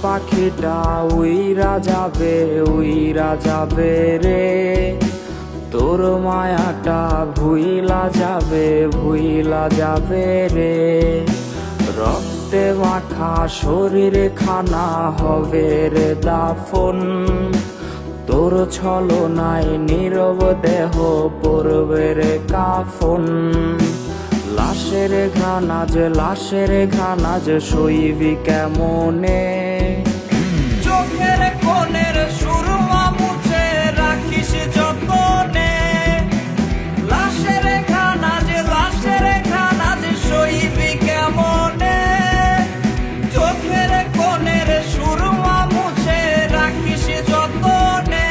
পাখিটা উইরা যাবে রে, তোর মায়াটা ভুইলা যাবে রে। রক্তে মাখা শরীরে খানা হবে রে দাফন, তোর ছলনায় নীরব দেহ পড়বে রে কাফন। লাশের ঘানাজ সইবি কেমনে, চোখের কোণের সুরমা মুছে রাখিস যতনে। লাশের ঘানাজ সইবি কেমনে, চোখের কোণের সুরমা মুছে রাখিস যতনে।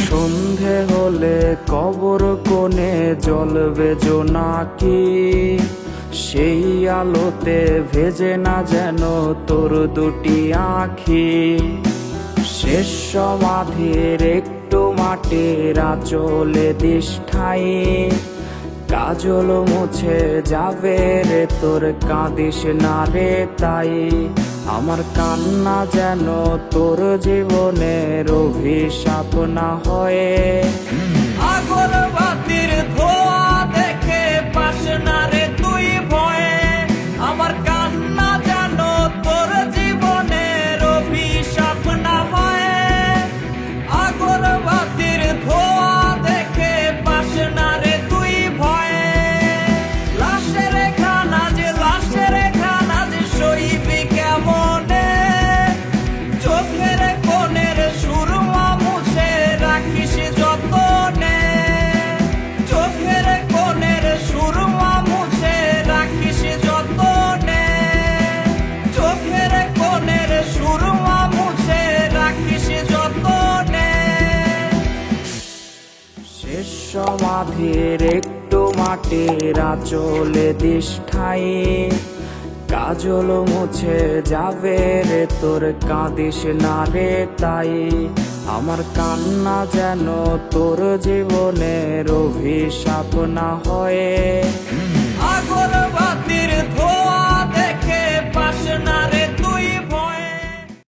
সন্ধে হলে কবর কোণে জ্বলবে জোনাকি, সেই আলোতে ভেজে না যেন তোর দুটি আঁখি। শেষ সমাধির একটু মাটির আঁচলে দিস ঠাই, কাজল মুছে যাবে রে তোর কাঁদিস না রে তাই। আমার কান্না যেন তোর জীবনের অভিশাপ না হয়, আগরবাতির ধোঁয়া দেখে পাস না রে তুই ভয়ে। আমার কান্না যেন তোর জীবনের অভিশাপ না হয়, আগরবাতির ধোঁয়া দেখে পাস না রে তুই ভয়ে। লাশের ঘানাজ সইবি কেমনে, চোখের কোণের সুরমা মুছে রাখিস যতনে। চোখের কোণের সুরমা মুছে রাখিস যতনে, চোখের কোণের সুরমা মুছে রাখিস যতনে। শেষ সমাধির একটু মাটির আঁচলে দিস ঠাই, কাজল মুছে যাবে রে তোর কাঁদিস না রে তাই। আমার কান্না যেন তোর জীবনের অভিশাপ না হয়।